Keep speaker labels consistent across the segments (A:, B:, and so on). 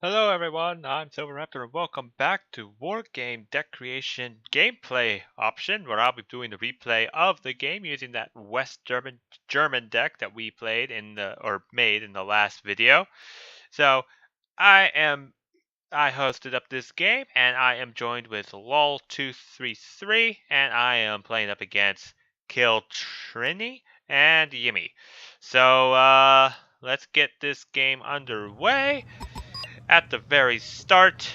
A: Hello everyone, I'm Silverraptor and welcome back to Wargame deck creation gameplay option where I'll be doing the replay of the game using that West German deck that we played made in the last video. So I hosted up this game and I am joined with LOL233 and I am playing up against Kill Trini and Yimmy. So let's get this game underway at the very start.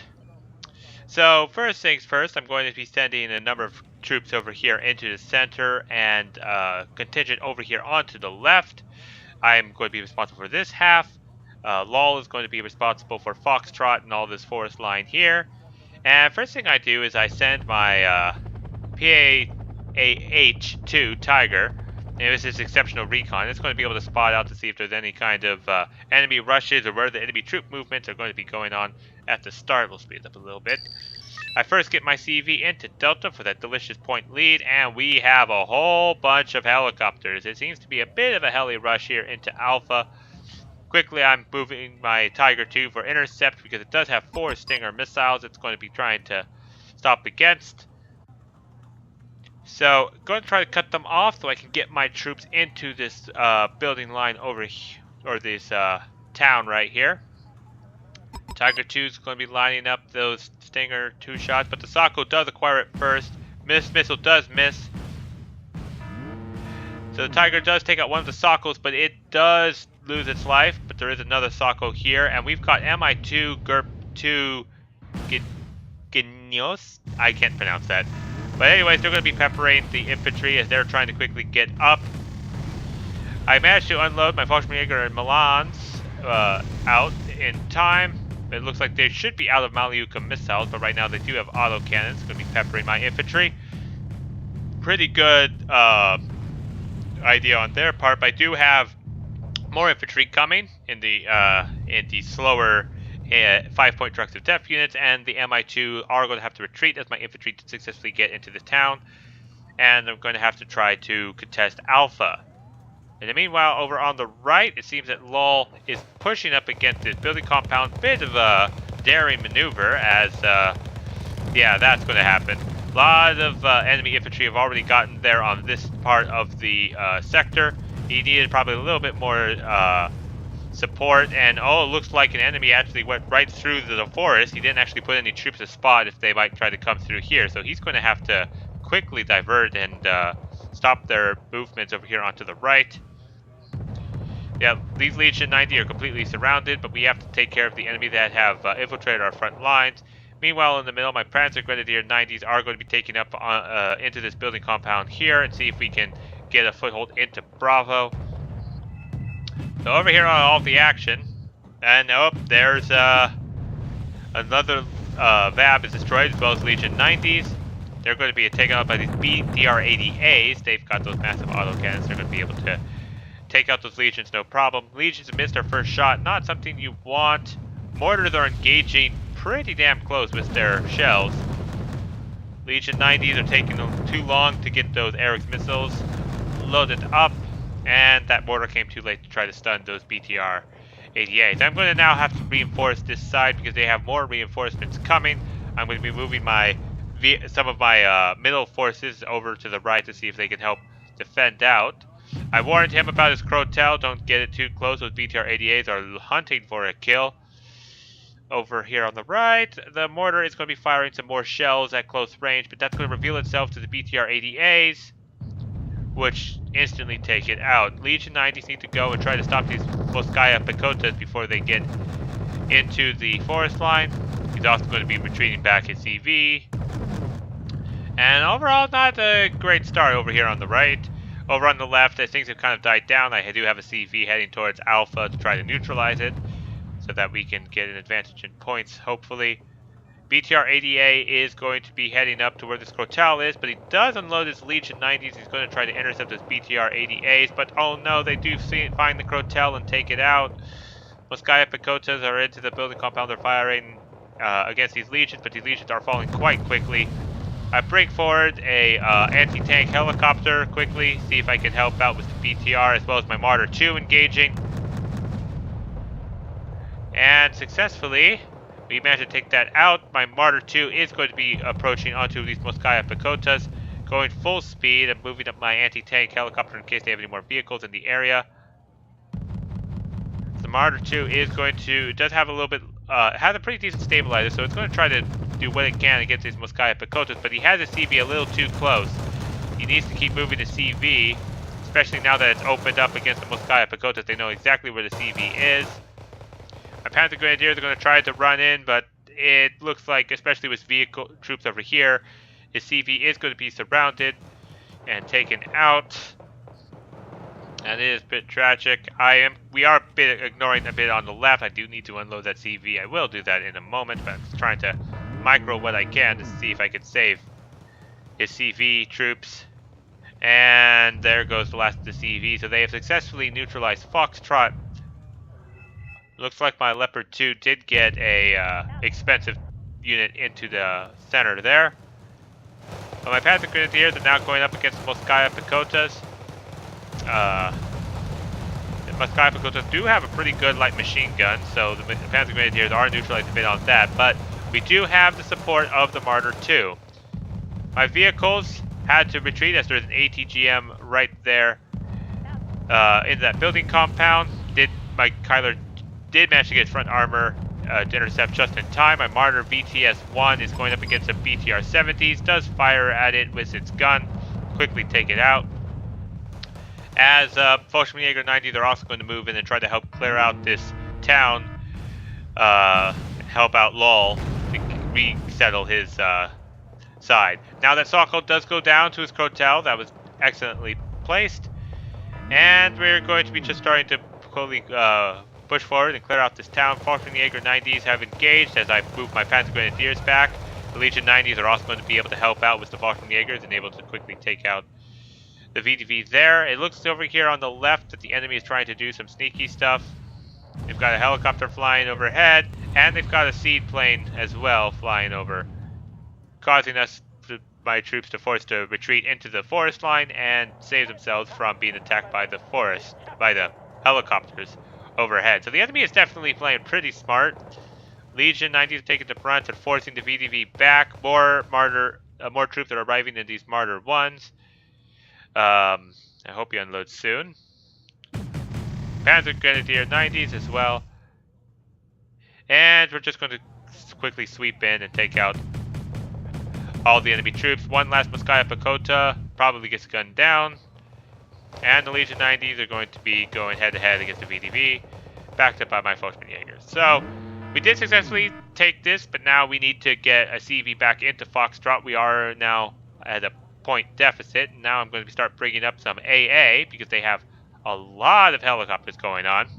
A: So first things first, I'm going to be sending a number of troops over here into the center and contingent over here onto the left. I'm going to be responsible for this half. LOL is going to be responsible for Foxtrot and all this forest line here. And first thing I do is I send my PAH-2 Tiger. And this is exceptional recon. It's going to be able to spot out to see if there's any kind of enemy rushes or where the enemy troop movements are going to be going on at the start. We'll speed it up a little bit. I first get my CV into Delta for that delicious point lead, and we have a whole bunch of helicopters. It seems to be a bit of a heli rush here into Alpha. Quickly, I'm moving my Tiger 2 for intercept because it does have 4 Stinger missiles it's going to be trying to stop against. So, going to try to cut them off so I can get my troops into this building line over here, or this town right here. Tiger 2 is going to be lining up those Stinger 2 shots, but the Sako does acquire it first. Missile does miss. So the Tiger does take out one of the Sakos, but it does lose its life. But there is another Sako here, and we've got MI2 GURP 2 Genios. I can't pronounce that. But anyways, they're going to be peppering the infantry as they're trying to quickly get up. I managed to unload my Volkswagen and Milans out in time. It looks like they should be out of Malyuka missiles, but right now they do have auto cannons. Going to be peppering my infantry. Pretty good idea on their part, but I do have more infantry coming in the slower 5-point trucks of depth units, and the MI2 are going to have to retreat as my infantry successfully get into the town, and I'm going to have to try to contest Alpha. In the meanwhile, over on the right, it seems that LOL is pushing up against this building compound. Bit of a daring maneuver as, yeah, that's going to happen. A lot of enemy infantry have already gotten there on this part of the sector. He needed probably a little bit more support, and oh, it looks like an enemy actually went right through the forest. He didn't actually put any troops to spot if they might try to come through here, so he's going to have to quickly divert and stop their movements over here onto the right. Yeah, these Legion 90 are completely surrounded, but we have to take care of the enemy that have infiltrated our front lines. Meanwhile, in the middle, my Panzer Grenadier 90s are going to be taking up into this building compound here and see if we can get a foothold into Bravo. So over here on all of the action, and oh, there's another VAB is destroyed as well as Legion 90s. They're going to be taken out by these BTR-80As. They've got those massive autocannons. They're going to be able to take out those Legions, no problem. Legions missed our first shot, not something you want. Mortars are engaging pretty damn close with their shells. Legion 90s are taking too long to get those Eric's missiles loaded up, and that mortar came too late to try to stun those BTR-80As. I'm going to now have to reinforce this side because they have more reinforcements coming. I'm going to be moving some of my middle forces over to the right to see if they can help defend out. I warned him about his Crotel, don't get it too close, those BTR-80As are hunting for a kill. Over here on the right, the mortar is going to be firing some more shells at close range, but that's going to reveal itself to the BTR-80As, which instantly take it out. Legion 90s need to go and try to stop these Moskaya Pekotas before they get into the forest line. He's also going to be retreating back his CV. And overall, not a great start over here on the right. Over on the left, things have kind of died down. I do have a CV heading towards Alpha to try to neutralize it so that we can get an advantage in points, hopefully. BTR-80A is going to be heading up to where this Crotel is, but he does unload his Legion 90s. He's going to try to intercept those BTR-80As, but oh no, they do find the Crotel and take it out. Moskaya Pekotas are into the building compound. They're firing against these Legions, but these Legions are falling quite quickly. I bring forward a anti-tank helicopter quickly, see if I can help out with the BTR as well as my Martyr 2 engaging. And successfully, we managed to take that out. My Martyr 2 is going to be approaching onto these Moskaya Pakotas, going full speed and moving up my anti-tank helicopter in case they have any more vehicles in the area. The Martyr 2 is going to, it does have a little bit, has a pretty decent stabilizer, so it's going to try to do what it can against these Moskaya Pakotas, but he has a CV a little too close. He needs to keep moving the CV, especially now that it's opened up against the Moskaya Pakotas. They know exactly where the CV is. My Panther Grenadiers are going to try to run in, but it looks like, especially with vehicle troops over here, his CV is going to be surrounded and taken out. And it is a bit tragic. We are ignoring a bit on the left. I do need to unload that CV. I will do that in a moment, but I'm just trying to micro what I can to see if I can save his CV troops. And there goes the last of the CV. So they have successfully neutralized Foxtrot. Looks like my Leopard 2 did get a expensive unit into the center there. But my Panther Grenadiers are now going up against the Moskaya Pakotas. The Moskaya Pakotas do have a pretty good light machine gun, so the Panther Grenadiers are neutralized a bit on that, but we do have the support of the Martyr 2. My vehicles had to retreat as there's an ATGM right there in that building compound. My Kyler did manage to get front armor to intercept just in time. My Martyr VTS-1 is going up against a BTR-70s, does fire at it with its gun, quickly take it out. As Volkswagen 90, they're also going to move in and try to help clear out this town, help out Lol to resettle his side. Now that Sokol does go down to his Crotel, that was excellently placed, and we're going to be just starting to slowly push forward and clear out this town. Volkswagen 90s have engaged as I move my Panzer Grenadiers back. The Legion 90s are also going to be able to help out with the Volkswagen and able to quickly take out the VDV there. It looks over here on the left that the enemy is trying to do some sneaky stuff. They've got a helicopter flying overhead, and they've got a seed plane as well flying over, causing my troops to force to retreat into the forest line and save themselves from being attacked by the helicopters overhead. So the enemy is definitely playing pretty smart. Legion 90 is taking the brunt and forcing the VDV back. More troops are arriving in these Martyr 1s. I hope you unload soon. Panzer Grenadier 90s as well. And we're just going to quickly sweep in and take out all the enemy troops. One last Moskaya Pakota probably gets gunned down. And the Legion 90s are going to be going head-to-head against the VDV, backed up by my Volkswagen. So, we did successfully take this, but now we need to get a CV back into Foxtrot. We are now at a point deficit. Now I'm going to start bringing up some AA, because they have a lot of helicopters going on.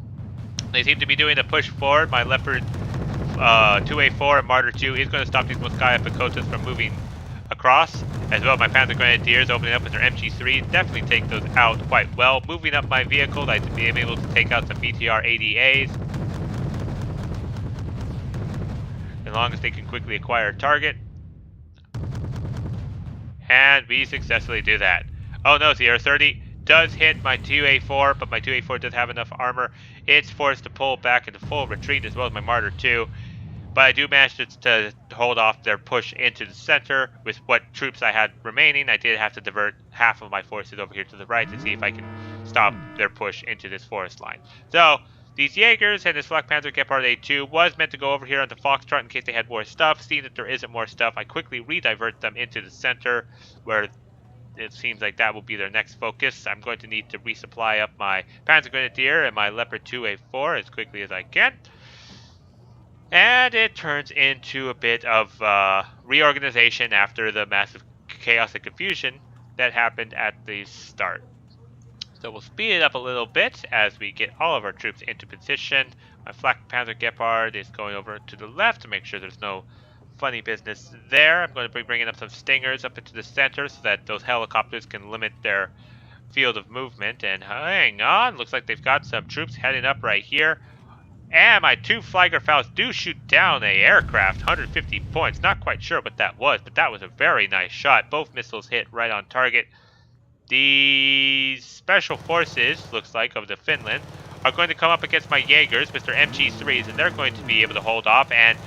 A: They seem to be doing a push forward. My Leopard 2A4 and Martyr 2 is going to stop these Moskaya Pakotas from moving across, as well as my Panzer Grenadiers opening up with their MG3. Definitely take those out quite well. Moving up my vehicles, I should be able to take out some BTR ADAs. As long as they can quickly acquire a target. And we successfully do that. Oh no, Sierra 30 does hit my 2A4, but my 2A4 does have enough armor. It's forced to pull back into full retreat, as well as my Martyr 2. But I do manage to hold off their push into the center with what troops I had remaining. I did have to divert half of my forces over here to the right to see if I can stop their push into this forest line. So, these Jaegers and this Flak Panzer Gepard A2 was meant to go over here onto Foxtrot in case they had more stuff. Seeing that there isn't more stuff, I quickly re-divert them into the center, where it seems like that will be their next focus. I'm going to need to resupply up my Panzer Grenadier and my Leopard 2A4 as quickly as I can. And it turns into a bit of reorganization after the massive chaos and confusion that happened at the start. So we'll speed it up a little bit as we get all of our troops into position. My Flak Panzer Gepard is going over to the left to make sure there's no funny business there. I'm going to be bringing up some Stingers up into the center so that those helicopters can limit their field of movement. And hang on, looks like they've got some troops heading up right here. And my two Fliegerfaust do shoot down a aircraft, 150 points. Not quite sure what that was, but that was a very nice shot. Both missiles hit right on target. The special forces, looks like, of the Finland are going to come up against my Jaegers, Mr. MG3s, and they're going to be able to hold off. And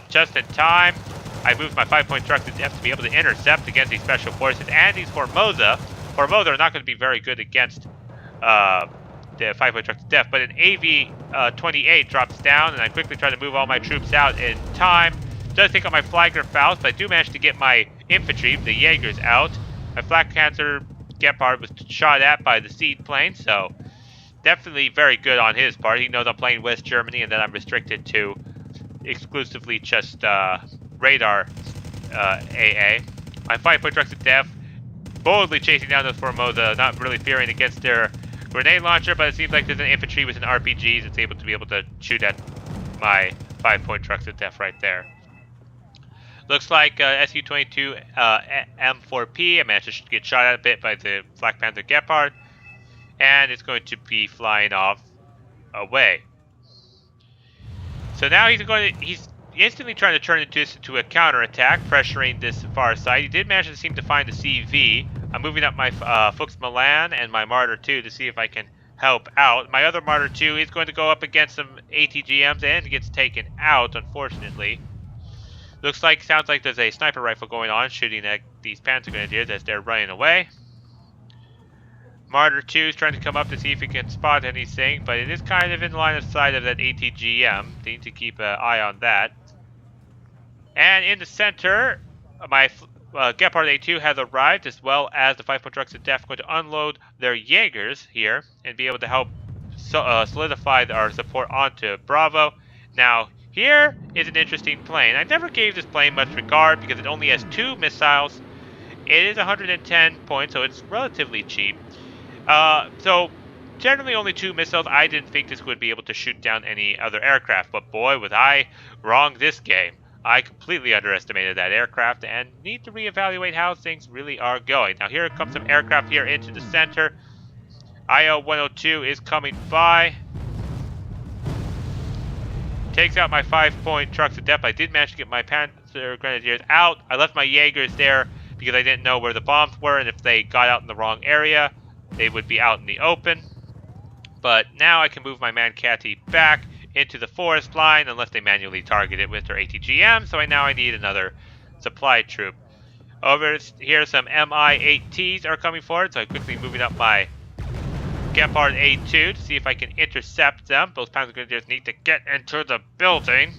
A: just in time, I moved my 5-point truck to depth to be able to intercept against these special forces and these Formosa. Formosa are not going to be very good against the 5-point truck to death, but an AV-28 drops down, and I quickly try to move all my troops out in time. Does take out my Flagler Faust, but I do manage to get my infantry, the Jaegers, out. My Flak Panther Gepard was shot at by the seed plane, so definitely very good on his part. He knows I'm playing West Germany and that I'm restricted to exclusively just radar AA. My 5-point trucks to death, boldly chasing down those Formosa, not really fearing against their grenade launcher, but it seems like there's an infantry with an RPGs that's able to shoot at my 5-point trucks to death right there. Looks like Su-22 M4P, I managed to get shot at a bit by the Black Panther Gepard, and it's going to be flying off away. So now he's instantly trying to turn this into a counterattack, pressuring this far side. He did manage to seem to find the CV. I'm moving up my Fuchs Milan and my Martyr 2 to see if I can help out. My other Martyr 2 is going to go up against some ATGMs and gets taken out, unfortunately. Sounds like there's a sniper rifle going on, shooting at these Panzer Grenadiers as they're running away. Martyr 2 is trying to come up to see if he can spot anything, but it is kind of in line of sight of that ATGM. They need to keep an eye on that. And in the center, my Gepard A2 has arrived, as well as the 5-point trucks of death going to unload their Jaegers here and be able to help solidify our support onto Bravo. Now, here is an interesting plane. I never gave this plane much regard because it only has 2 missiles. It is 110 points, so it's relatively cheap. So, generally only 2 missiles. I didn't think this would be able to shoot down any other aircraft, but boy, was I wrong this game. I completely underestimated that aircraft and need to reevaluate how things really are going. Now, here comes some aircraft here into the center. IL-102 is coming by. Takes out my 5-point trucks of death. I did manage to get my Panzer Grenadiers out. I left my Jaegers there because I didn't know where the bombs were, and if they got out in the wrong area, they would be out in the open. But now I can move my Mancati back into the forest line unless they manually target it with their ATGM, so now I need another supply troop. Over here, some Mi-8Ts are coming forward, so I'm quickly moving up my Gepard A2 to see if I can intercept them. Those Panzer Grenadiers need to get into the building.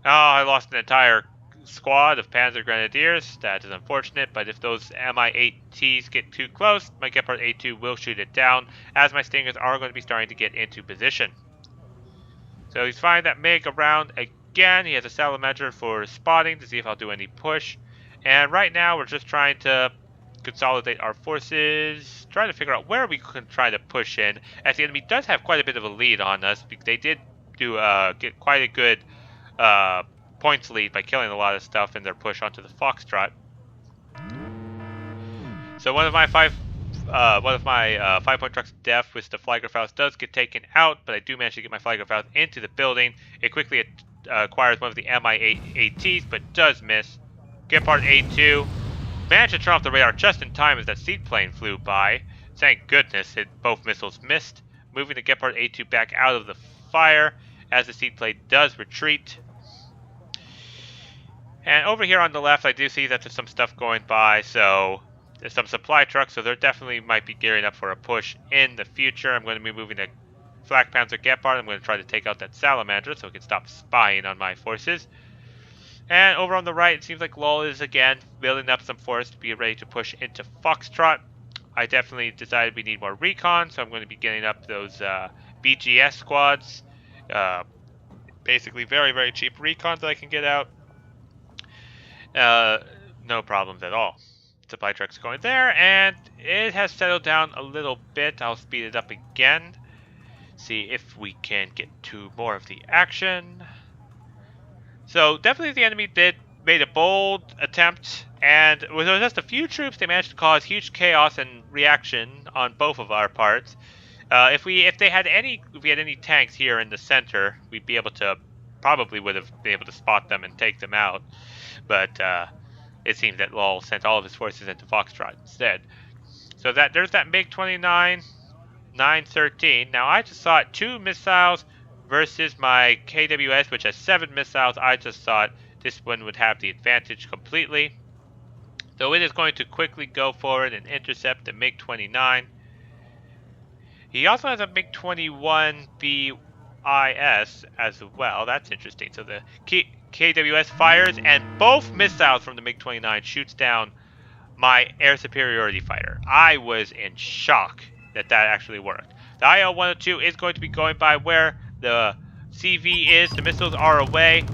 A: Oh, I lost an entire squad of Panzer Grenadiers. That is unfortunate, but if those Mi-8Ts get too close, my Gepard A2 will shoot it down, as my Stingers are going to be starting to get into position. So he's firing that MiG around again. He has a Salamander for spotting to see if I'll do any push. And right now we're just trying to consolidate our forces, trying to figure out where we can try to push in, as the enemy does have quite a bit of a lead on us. They did get quite a good points lead by killing a lot of stuff in their push onto the Foxtrot. So one of my 5-point trucks of death with the Flagler Faust does get taken out, but I do manage to get my Flagler Faust into the building. It quickly acquires one of the Mi-8Ts, but does miss. Gepard A2 managed to turn off the radar just in time as that seaplane flew by. Thank goodness both missiles missed, moving the Gepard A2 back out of the fire as the seaplane does retreat. And over here on the left, I do see that there's some stuff going by, so there's some supply trucks, so there definitely might be gearing up for a push in the future. I'm going to be moving the Flak Panzer Gepard. I'm going to try to take out that Salamander so it can stop spying on my forces. And over on the right, it seems like Lowell is again building up some force to be ready to push into Foxtrot. I definitely decided we need more recon, so I'm going to be getting up those BGS squads. Basically very, very cheap recon that I can get out. No problems at all. Supply trucks going there, and it has settled down a little bit. I'll speed it up again. See if we can get to more of the action. So definitely the enemy made a bold attempt, and with just a few troops, they managed to cause huge chaos and reaction on both of our parts. If we had any tanks here in the center, we'd be able to would have been able to spot them and take them out. But it seems that Lowell sent all of his forces into Foxtrot instead. So there's that MiG-29. 913. Now I just thought 2 missiles versus my KWS, which has 7 missiles. I just thought this one would have the advantage completely. So it is going to quickly go forward and intercept the MiG-29. He also has a MiG-21 BIS as well. That's interesting. So the KWS fires, and both missiles from the MiG-29 shoots down my air superiority fighter. I was in shock that actually worked. The IL-102 is going to be going by where the CV is. The missiles are away.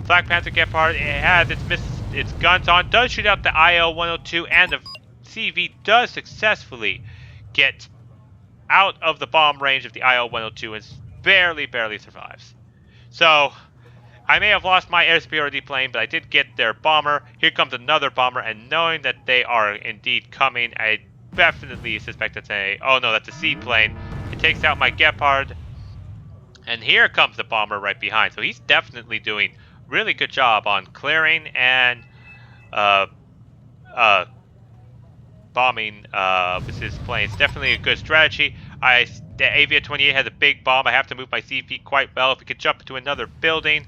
A: Black Panther Gepard, it has its guns on, does shoot out the IL-102, and the CV does successfully get out of the bomb range of the IL-102 and barely survives. So I may have lost my air superiority plane, but I did get their bomber. Here comes another bomber, and knowing that they are indeed coming, I definitely suspect it's oh no, that's a seaplane. It takes out my Gepard, and here comes the bomber right behind. So he's definitely doing really good job on clearing and bombing with his planes. Definitely a good strategy. The Avia-28 has a big bomb. I have to move my CV quite well. If we could jump into another building.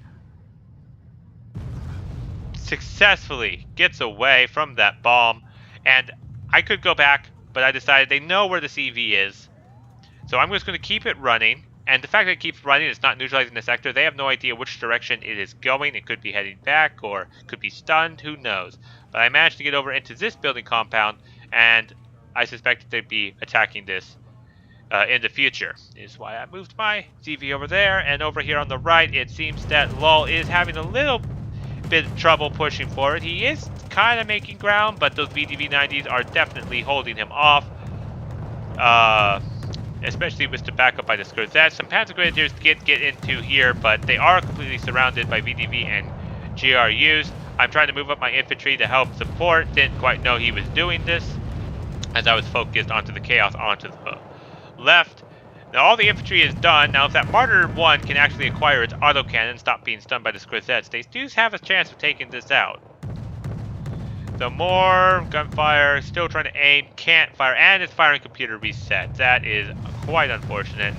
A: Successfully gets away from that bomb, and I could go back, but I decided they know where the CV is, so I'm just going to keep it running. And the fact that it keeps running, it's not neutralizing the sector. They have no idea which direction it is going. It could be heading back, or could be stunned, who knows. But I managed to get over into this building compound, and I suspect that they'd be attacking this in the future. This is why I moved my CV over there, and over here on the right, it seems that Lol is having a little bit of trouble pushing forward. He is kind of making ground, but those VDV-90s are definitely holding him off, especially with the backup by the Skurzet. Some Panzer Grenadiers get into here, but they are completely surrounded by VDV and GRUs. I'm trying to move up my infantry to help support. Didn't quite know he was doing this, as I was focused onto the chaos onto the left. Now all the infantry is done. Now if that Martyr 1 can actually acquire its autocannon, stop being stunned by the Skurzets, they do have a chance of taking this out. So more gunfire, still trying to aim, can't fire, and its firing computer reset. That is quite unfortunate.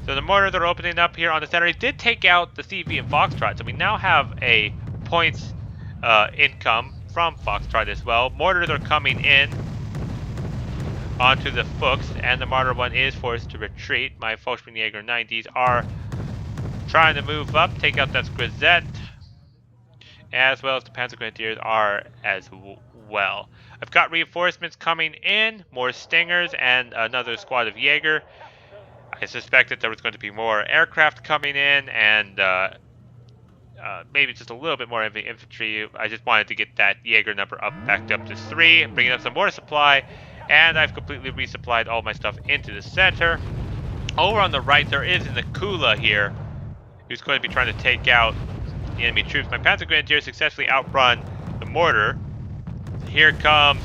A: So the mortar they're opening up here on the center did take out the CV and Foxtrot, so we now have a points income from Foxtrot as well. Mortars are coming in onto the Fuchs, and the Martyr 1 is forced to retreat. My Volkswagen 90s are trying to move up, take out that Skurzet, as well as the Panzer Grenadiers are as well. I've got reinforcements coming in, more Stingers, and another squad of Jaeger. I suspected there was going to be more aircraft coming in, and maybe just a little bit more heavy infantry. I just wanted to get that Jaeger number backed up to 3, bringing up some more supply. And I've completely resupplied all my stuff into the center. Over on the right, there is an Akula here, who's going to be trying to take out the enemy troops. My Panzer Grenadiers successfully outrun the mortar. Here comes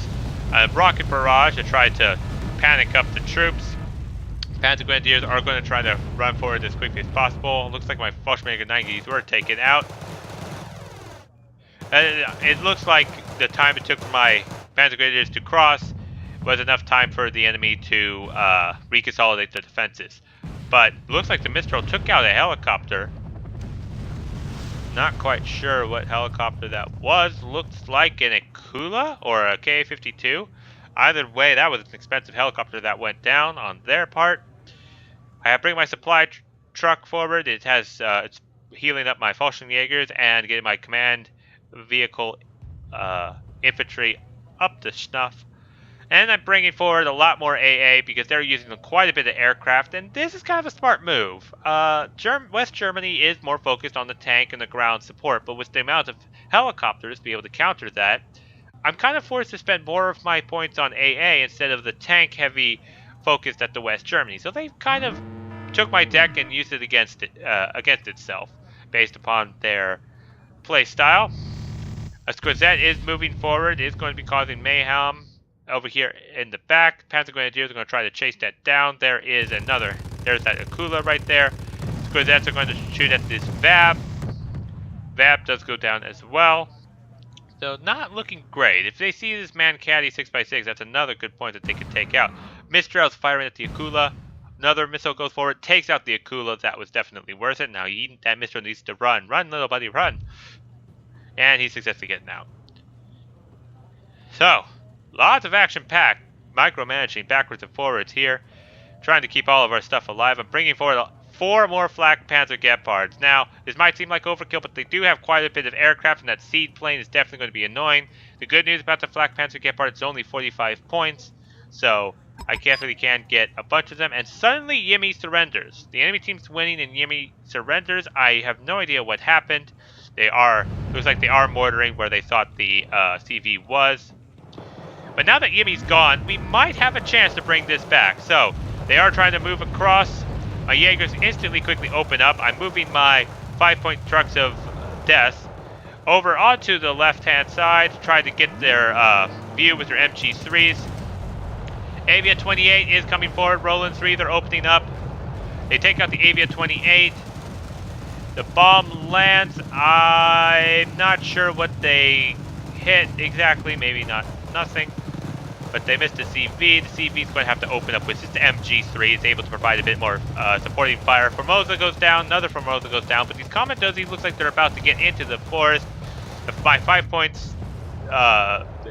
A: a rocket barrage to try to panic up the troops. Panzer Grenadiers are going to try to run forward as quickly as possible. Looks like my Volkswagen 90s were taken out. It looks like the time it took for my Panzer Grenadiers to cross was enough time for the enemy to reconsolidate the defenses. But looks like the Mistral took out a helicopter. Not quite sure what helicopter that was. Looks like an Akula or a Ka-52. Either way, that was an expensive helicopter that went down on their part. I have bring my supply truck forward. It has it's healing up my Fallschirmjägers and getting my command vehicle infantry up to snuff. And I'm bringing forward a lot more AA because they're using quite a bit of aircraft, and this is kind of a smart move. West Germany is more focused on the tank and the ground support, but with the amount of helicopters to be able to counter that, I'm kind of forced to spend more of my points on AA instead of the tank-heavy focus at the West Germany. So they kind of took my deck and used it against itself, based upon their play style. A Skurzet is moving forward, is going to be causing mayhem. Over here in the back, Panzer Grenadiers are going to try to chase that down. There's that Akula right there. Skurzets are going to shoot at this VAB. VAB does go down as well. So not looking great. If they see this Man Caddy 6x6, that's another good point that they could take out. Mistrail's firing at the Akula. Another missile goes forward, takes out the Akula. That was definitely worth it. Now that Mistrail needs to run. Run, little buddy, run. And he's successfully getting out. So, lots of action-packed, micromanaging backwards and forwards here. Trying to keep all of our stuff alive. I'm bringing forward 4 more Flak Panzer Gepards. Now, this might seem like overkill, but they do have quite a bit of aircraft, and that seed plane is definitely going to be annoying. The good news about the Flak Panzer Gepard, it's only 45 points, so I definitely can get a bunch of them. And suddenly, Yimmy surrenders. The enemy team's winning, and Yimmy surrenders. I have no idea what happened. Looks like they are mortaring where they thought the CV was. But now that Yimmy's gone, we might have a chance to bring this back. So, they are trying to move across. My Jaegers instantly quickly open up. I'm moving my 5-point trucks of death over onto the left-hand side to try to get their view with their MG3s. Avia 28 is coming forward. Roland 3, they're opening up. They take out the Avia 28. The bomb lands. I'm not sure what they hit exactly. Maybe nothing. But they missed the CV. The CV is going to have to open up with just the MG3. It's able to provide a bit more supporting fire. Formosa goes down. Another Formosa goes down. But these Commandosi looks like they're about to get into the forest. My 5 points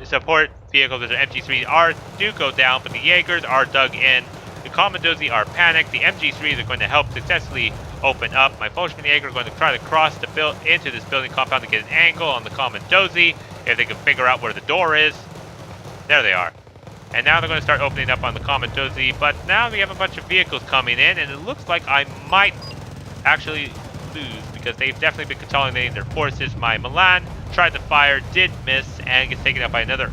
A: support vehicles with their MG3s do go down, but the Jaegers are dug in. The Commandosi are panicked. The MG3s are going to help successfully open up. My Volkswagen Jaeger are going to try to cross into this building compound to get an angle on the Commandosi if they can figure out where the door is. There they are. And now they're going to start opening up on the Commandosi, but now we have a bunch of vehicles coming in, and it looks like I might actually lose, because they've definitely been consolidating their forces. My Milan tried to fire, did miss, and gets taken out by another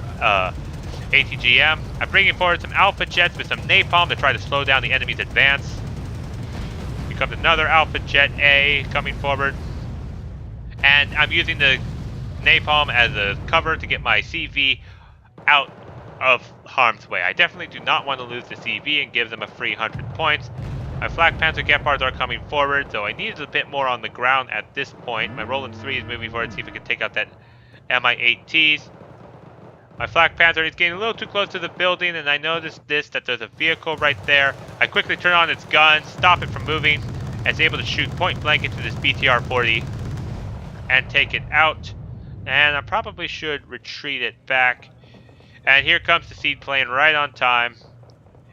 A: ATGM. I'm bringing forward some Alpha Jets with some napalm to try to slow down the enemy's advance. Here comes another Alpha Jet A coming forward. And I'm using the napalm as a cover to get my CV out of harm's way. I definitely do not want to lose the CV and give them a free 100 points. My Flak Panzer Gepards are coming forward, so I needed a bit more on the ground at this point. My Roland 3 is moving forward to see if we can take out that Mi-8Ts. My Flak Panzer is getting a little too close to the building, and I noticed that there's a vehicle right there. I quickly turn on its gun, stop it from moving, and it's able to shoot point blank into this BTR-40 and take it out. And I probably should retreat it back. And here comes the seed plane right on time.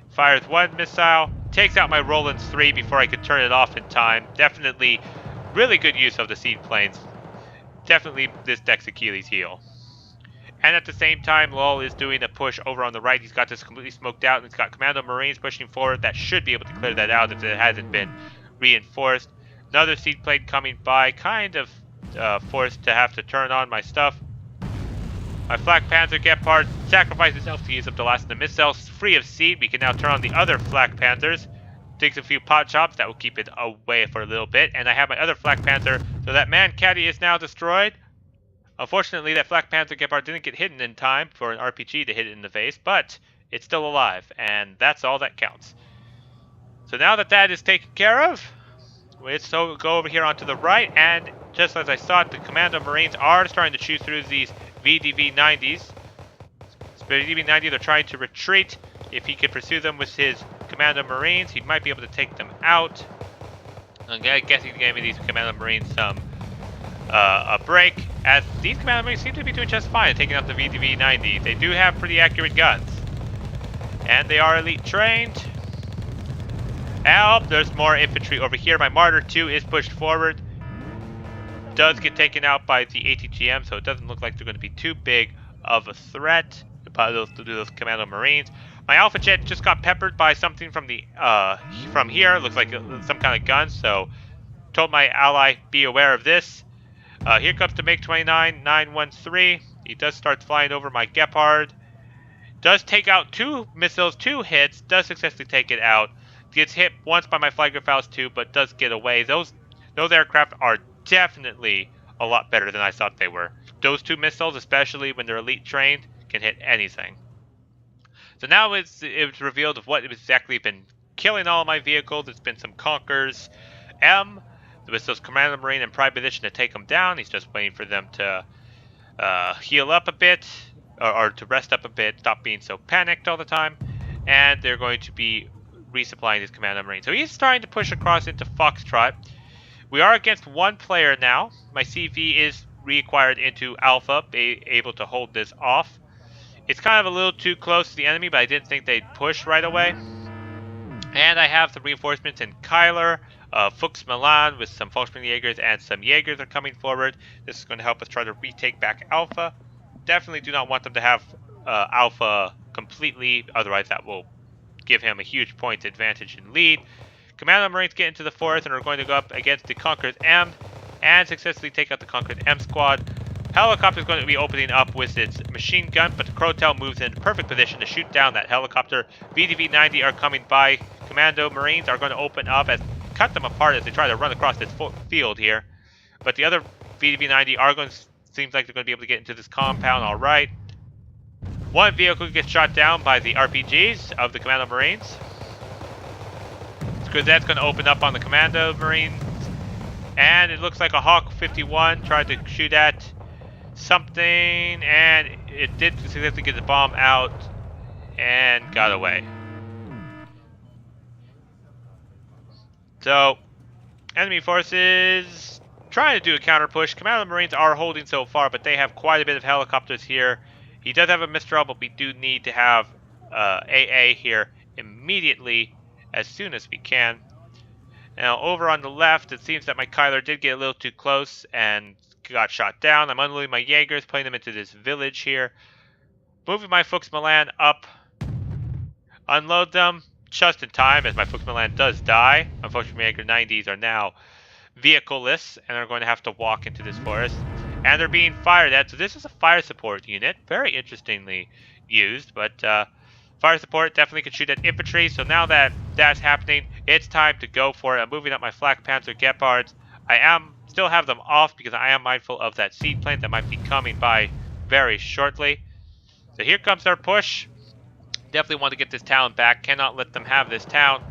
A: Fires 1 missile, takes out my Roland 3 before I could turn it off in time. Definitely really good use of the seed planes. Definitely this deck's Achilles heel. And at the same time, Lol is doing a push over on the right. He's got this completely smoked out, and he's got Commando Marines pushing forward. That should be able to clear that out if it hasn't been reinforced. Another seed plane coming by, kind of forced to have to turn on my stuff. My Flak Panzer Gepard sacrifices himself to use up the last of the missiles. Free of seed, we can now turn on the other Flak Panzers. Takes a few pot shots, that will keep it away for a little bit. And I have my other Flak Panzer, so that Man Caddy is now destroyed. Unfortunately, that Flak Panzer Gepard didn't get hidden in time for an RPG to hit it in the face, but it's still alive, and that's all that counts. So now that that is taken care of, let's go over here onto the right, and just as I thought, the Commando Marines are starting to chew through these VDV-90s. VDV-90, they're trying to retreat. If he could pursue them with his Commando Marines, he might be able to take them out. I'm guessing giving these Commando Marines some a break, as these Commando Marines seem to be doing just fine taking out the VDV-90. They do have pretty accurate guns, and they are elite trained. There's more infantry over here. My Martyr 2 is pushed forward. Does get taken out by the ATGM, so it doesn't look like they're going to be too big of a threat to those Commando Marines. My Alpha Jet just got peppered by something from the from here. Looks like some kind of gun, so told my ally be aware of this. Here comes the MiG-29 913. He does start flying over my Gepard. Does take out 2 missiles, 2 hits. Does successfully take it out. Gets hit once by my Fliegerfaust 2, but does get away. Those aircraft are definitely a lot better than I thought they were. Those 2 missiles, especially when they're elite trained, can hit anything. So now it's revealed of what exactly been killing all of my vehicles. It's been some Conkers M, with those Commander Marine in prime position to take them down. He's just waiting for them to heal up a bit, or to rest up a bit, stop being so panicked all the time. and they're going to be resupplying his Commando Marine. So he's starting to push across into Foxtrot. We are against one player now. My CV is reacquired into Alpha, able to hold this off. It's kind of a little too close to the enemy, but I didn't think they'd push right away. And I have the reinforcements in Kyler, Fuchs Milan with some Volkswagen and some Jaegers are coming forward. This is going to help us try to retake back Alpha. Definitely do not want them to have Alpha completely, otherwise that will give him a huge point advantage in lead. Commando Marines get into the forest and are going to go up against the Conqueror's M and successfully take out the Conqueror's M squad. Helicopter is going to be opening up with its machine gun, but the Crotel moves in perfect position to shoot down that helicopter. VDV-90 are coming by. Commando Marines are going to open up and cut them apart as they try to run across this field here. But the other VDV-90 are going to, seems like they're going to be able to get into this compound all right. One vehicle gets shot down by the RPGs of the Commando Marines. Because that's going to open up on the Commando Marines. And it looks like a Hawk 51 tried to shoot at something, and it did successfully get the bomb out and got away. So, enemy forces trying to do a counter push. Commando Marines are holding so far, but they have quite a bit of helicopters here. He does have a Mistral, but we do need to have AA here immediately as soon as we can. Now, over on the left, it seems that my Kyler did get a little too close and got shot down. I'm unloading my Jaegers, putting them into this village here. Moving my Fuchs Milan up. Unload them just in time, as my Fuchs Milan does die. Unfortunately, my Jaeger 90s are now vehicleless and are going to have to walk into this forest. And they're being fired at, so this is a fire support unit. Very interestingly used, but fire support definitely can shoot at infantry. So now that that's happening, it's time to go for it. I'm moving up my Flak Panther Gepards. I still have them off because I am mindful of that seed plane that might be coming by very shortly. So here comes our push. Definitely want to get this town back. Cannot let them have this town.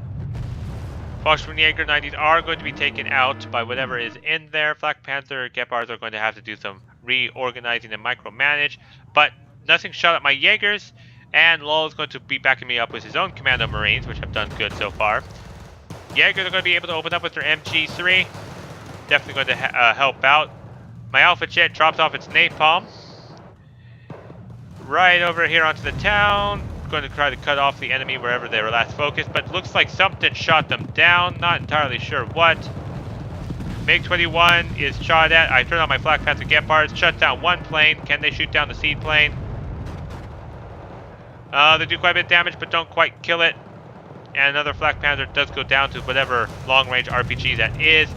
A: Volkswagen Jaeger 90s are going to be taken out by whatever is in there. Flak Panther Gepards are going to have to do some reorganizing and micromanage. But nothing shot at my Jaegers. And Lowell is going to be backing me up with his own Commando Marines, which have done good so far. Jaegers are going to be able to open up with their MG3. Definitely going to help out. My Alpha Jet drops off its napalm. Right over here onto the town. Going to try to cut off the enemy wherever they were last focused, but looks like something shot them down. Not entirely sure what. MiG-21 is shot at. I turn on my Flak Panther Gepards, shut down one plane. Can they shoot down the seed plane? They do quite a bit of damage, but don't quite kill it. And another Flak Panther does go down to whatever long-range RPG that is.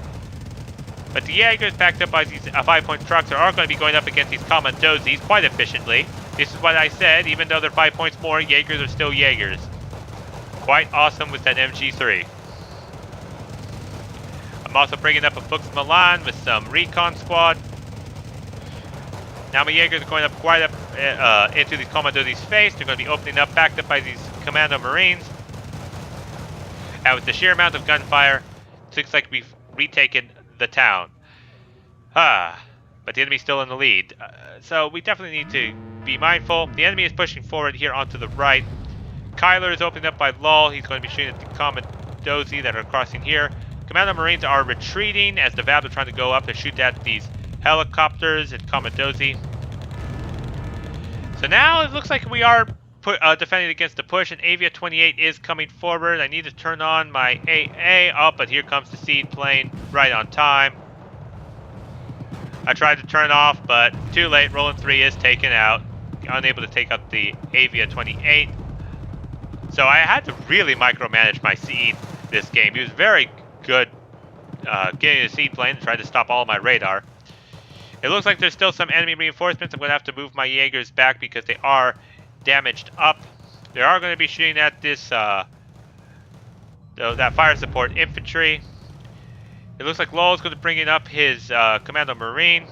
A: But the Jaegers, backed up by these 5-point trucks, are going to be going up against these Commandozis quite efficiently. This is what I said, even though they're 5 points more, Jaegers are still Jaegers. Quite awesome with that MG3. I'm also bringing up a Fuchs Milan with some recon squad. Now my Jaegers are going up quite up into these Commandozis' face. They're going to be opening up, backed up by these Commando Marines. And with the sheer amount of gunfire, it looks like we've retaken the town. But the enemy's still in the lead. So we definitely need to be mindful. The enemy is pushing forward here onto the right. Kyler is opening up by Lull. He's going to be shooting at the Commandozi that are crossing here. Commando Marines are retreating as the Vabs are trying to go up to shoot at these helicopters and Commandozi. So now it looks like we are defending against the push, and Avia 28 is coming forward. I need to turn on my AA. Oh, but here comes the seed plane right on time. I tried to turn off, but too late. Roland 3 is taken out. Unable to take out the Avia 28. So I had to really micromanage my seed this game. He was very good getting the seed plane and tried to stop all my radar. It looks like there's still some enemy reinforcements. I'm going to have to move my Jaegers back because they are damaged up. They are going to be shooting at this that fire support infantry. It looks like Lowell is going to bring in up his Commando Marine.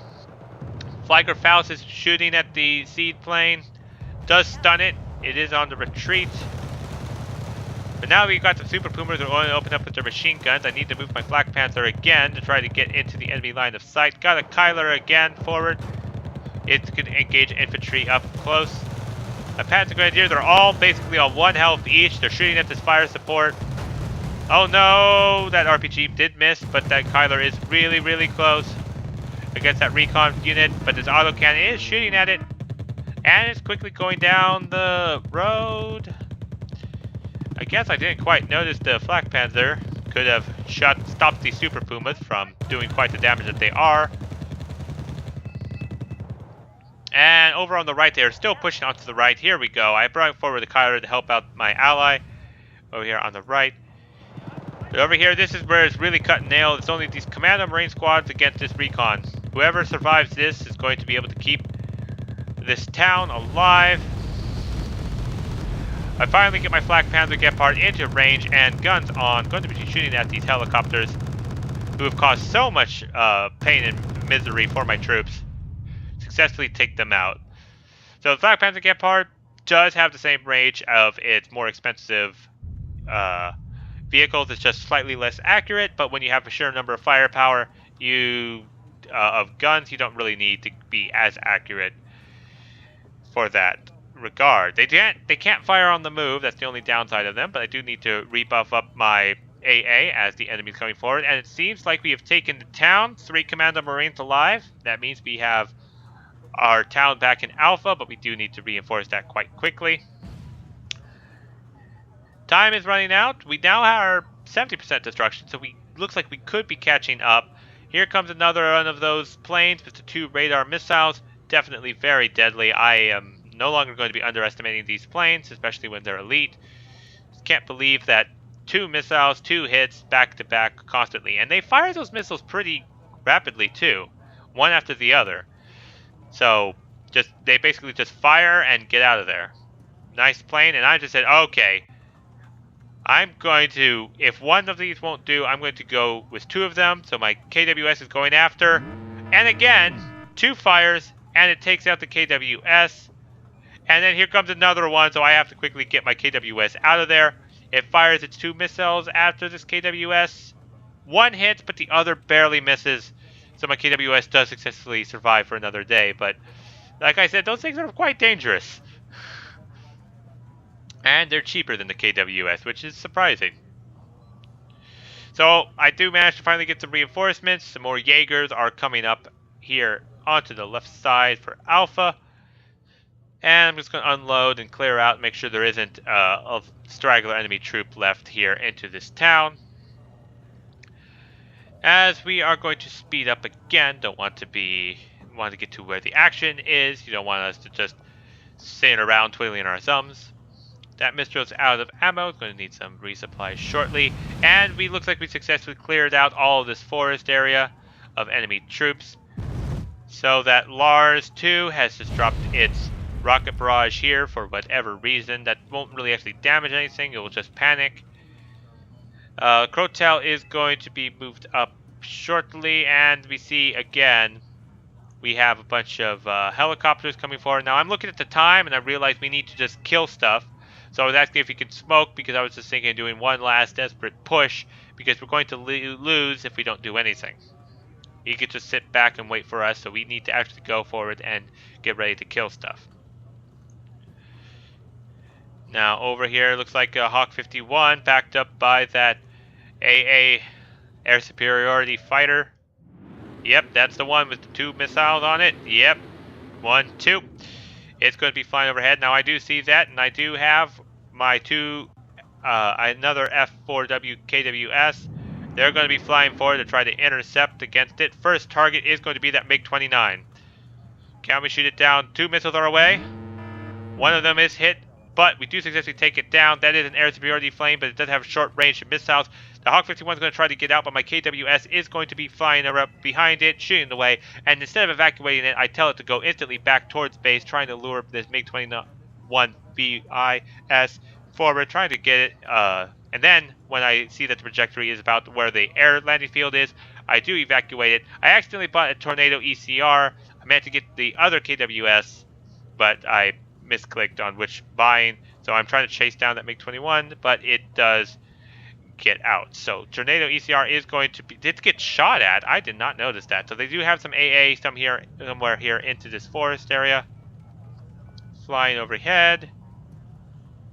A: Flagger Faust is shooting at the seed plane. Does stun it. It is on the retreat. But now we've got the Super Pumas who are going to open up with their machine guns. I need to move my Flak Panther again to try to get into the enemy line of sight. Got a Kyler again forward. It can engage infantry up close. My Panzer Grenadiers are all basically on 1 health each. They're shooting at this fire support. Oh no, that RPG did miss, but that Kyler is really, really close against that recon unit. But this autocannon is shooting at it, and it's quickly going down the road. I guess I didn't quite notice the Flak Panzer could have stopped the Super Pumas from doing quite the damage that they are. And over on the right, they are still pushing onto the right. Here we go. I brought forward the Kyler to help out my ally over here on the right. But over here, this is where it's really cut and nailed. It's only these Commando Marine squads against this recon. Whoever survives this is going to be able to keep this town alive. I finally get my Flak Panzer Gepard into range and guns on. I'm going to be shooting at these helicopters who have caused so much pain and misery for my troops. Successfully take them out. So the Flak Panzer Gepard does have the same range of its more expensive vehicles. It's just slightly less accurate, but when you have a sure number of firepower of guns, you don't really need to be as accurate for that regard. They can't fire on the move. That's the only downside of them, but I do need to rebuff up my AA as the enemy's coming forward, and it seems like we have taken the town. 3 Commando Marines alive. That means we have our town back in Alpha, but we do need to reinforce that quite quickly. Time is running out. We now are 70% destruction, so looks like we could be catching up. Here comes another one of those planes with the 2 radar missiles. Definitely very deadly. I am no longer going to be underestimating these planes, especially when they're elite. Can't believe that 2 missiles, 2 hits, back to back constantly. And they fire those missiles pretty rapidly too, one after the other. So they basically just fire and get out of there. Nice plane, and I just said, okay, I'm going to, if one of these won't do, I'm going to go with 2 of them. So my KWS is going after, and again, 2 fires, and it takes out the KWS. And then here comes another one, so I have to quickly get my KWS out of there. It fires its 2 missiles after this KWS. 1 hits, but the other barely misses. So my KWS does successfully survive for another day. But like I said, those things are quite dangerous. And they're cheaper than the KWS, which is surprising. So I do manage to finally get some reinforcements. Some more Jaegers are coming up here onto the left side for Alpha. And I'm just going to unload and clear out, make sure there isn't a straggler enemy troop left here into this town. As we are going to speed up again, want to get to where the action is. You don't want us to just sit around twiddling our thumbs. That Mistral's out of ammo. It's going to need some resupply shortly. And looks like we successfully cleared out all of this forest area of enemy troops. So that Lars 2 has just dropped its rocket barrage here for whatever reason. That won't really actually damage anything. It will just panic. Crotel is going to be moved up shortly, and we see again we have a bunch of helicopters coming forward. Now I'm looking at the time and I realize we need to just kill stuff. So I was asking if we could smoke, because I was just thinking of doing one last desperate push, because we're going to lose if we don't do anything. He could just sit back and wait for us, so we need to actually go forward and get ready to kill stuff. Now over here, looks like a Hawk 51 backed up by that AA air superiority fighter. Yep, that's the one with the 2 missiles on it. Yep, 1, 2. It's going to be flying overhead. Now I do see that, and I do have my 2, another F4W KWS. They're going to be flying forward to try to intercept against it. First target is going to be that MiG-29. Can we shoot it down? 2 missiles are away. One of them is hit, but we do successfully take it down. That is an air superiority flame, but it does have short range missiles. The Hawk 51 is going to try to get out, but my KWS is going to be flying up behind it, shooting the way. And instead of evacuating it, I tell it to go instantly back towards base, trying to lure this MiG-21 BIS forward, trying to get it. And then, when I see that the trajectory is about where the air landing field is, I do evacuate it. I accidentally bought a Tornado ECR. I meant to get the other KWS, but I misclicked on which buying. So I'm trying to chase down that MiG-21, but it does get out. So Tornado ECR is going to be, did get shot at. I did not notice that. So they do have some AA somewhere here into this forest area. flying overhead.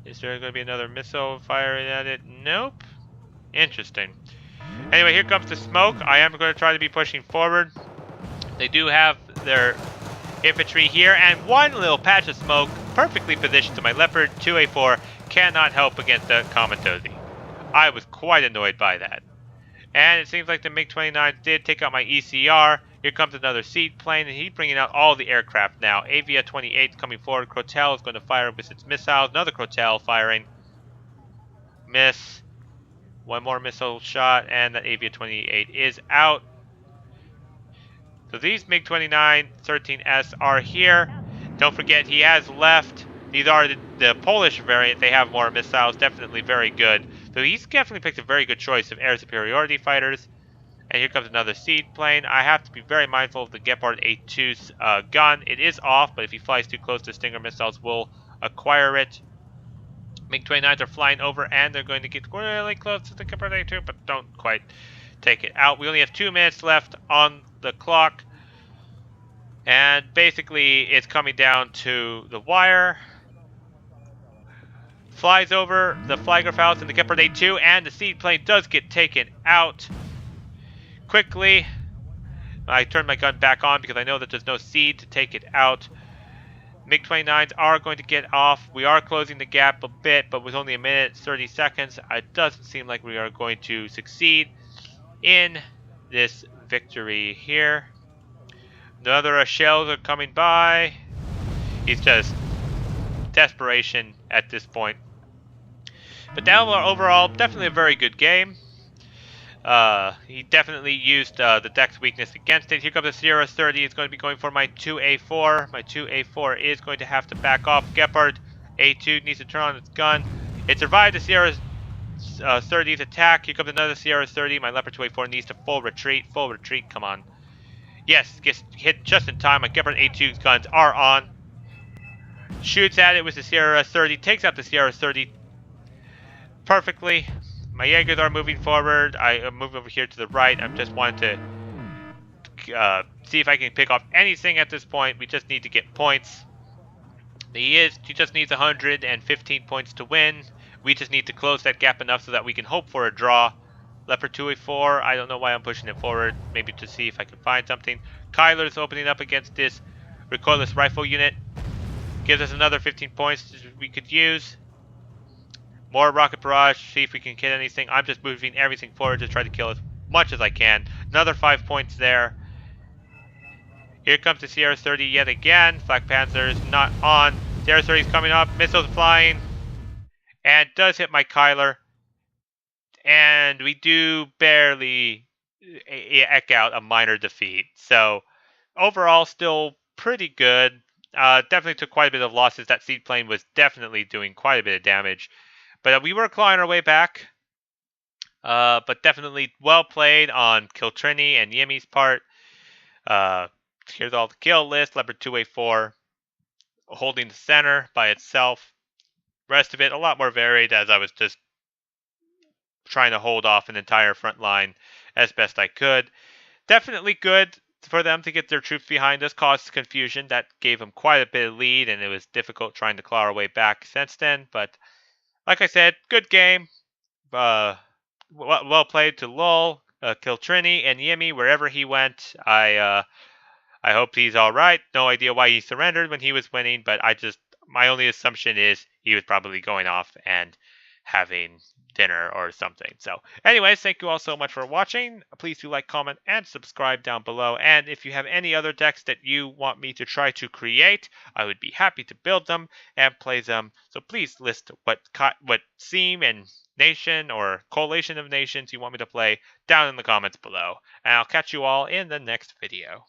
A: Is there going to be another missile firing at it? Nope. Interesting. Anyway, here comes the smoke. I am going to try to be pushing forward. They do have their infantry here, and one little patch of smoke perfectly positioned to my Leopard 2A4 cannot help against the Kamikaze. I was quite annoyed by that. And it seems like the MiG-29 did take out my ECR. Here comes another seed plane, and he's bringing out all the aircraft now. Avia 28 coming forward. Crotel is going to fire with its missiles. Another Crotel firing. Miss. One more missile shot, and that Avia 28 is out. So these MiG-29 13S are here. Don't forget, he has left. These are the Polish variant. They have more missiles. Definitely very good. So he's definitely picked a very good choice of air superiority fighters. And here comes another seed plane. I have to be very mindful of the Gepard A2's gun. It is off, but if he flies too close to Stinger missiles, we'll acquire it. MiG-29s are flying over, and they're going to get really close to the Gepard A2, but don't quite take it out. We only have 2 minutes left on the clock. And basically, it's coming down to the wire. Flies over the Flagler Faust and the Gepard A2, and the seed plane does get taken out. Quickly, I turn my gun back on because I know that there's no seed to take it out. MiG-29s are going to get off. We are closing the gap a bit, but with only a minute 30 seconds, it doesn't seem like we are going to succeed in this victory here. Another shells are coming by. It's just desperation at this point. But now overall, definitely a very good game. He definitely used the deck's weakness against it. Here comes the Sierra 30. It's going to be going for my 2A4. My 2A4 is going to have to back off. Gepard A2 needs to turn on its gun. It survived the Sierra 30's attack. Here comes another Sierra 30. My Leopard 2A4 needs to full retreat. Full retreat, come on. Yes, gets hit just in time. My Gepard A2's guns are on. Shoots at it with the Sierra 30. Takes out the Sierra 30 perfectly. My Jaegers are moving forward. I am moving over here to the right. I'm just wanting to see if I can pick off anything at this point. We just need to get points. He just needs 115 points to win. We just need to close that gap enough so that we can hope for a draw. Leopard 2A4, I don't know why I'm pushing it forward. Maybe to see if I can find something. Kyler's opening up against this recoilless rifle unit. Gives us another 15 points we could use. More rocket barrage, see if we can get anything. I'm just moving everything forward to try to kill as much as I can. Another 5 points there. Here comes the Sierra 30 yet again. Flak Panzer is not on. Sierra 30 is coming up. Missiles flying. And does hit my Kyler. And we do barely eke out a minor defeat. So overall, still pretty good. Definitely took quite a bit of losses. That seed plane was definitely doing quite a bit of damage. But we were clawing our way back. But definitely well played on Kiltrini and Yimi's part. Here's all the kill list. Leopard 2A4 holding the center by itself. Rest of it a lot more varied as I was just trying to hold off an entire front line as best I could. Definitely good for them to get their troops behind us. Caused confusion. That gave them quite a bit of lead, and it was difficult trying to claw our way back since then. But like I said, good game. Well played to Lowell, Kiltrini, and Yimi, wherever he went. I hope he's all right. No idea why he surrendered when he was winning, but my only assumption is he was probably going off and having dinner or something. So anyways, thank you all so much for watching. Please do like, comment, and subscribe down below. And if you have any other decks that you want me to try to create, I would be happy to build them and play them. So please list what theme and nation or coalition of nations you want me to play down in the comments below. And I'll catch you all in the next video.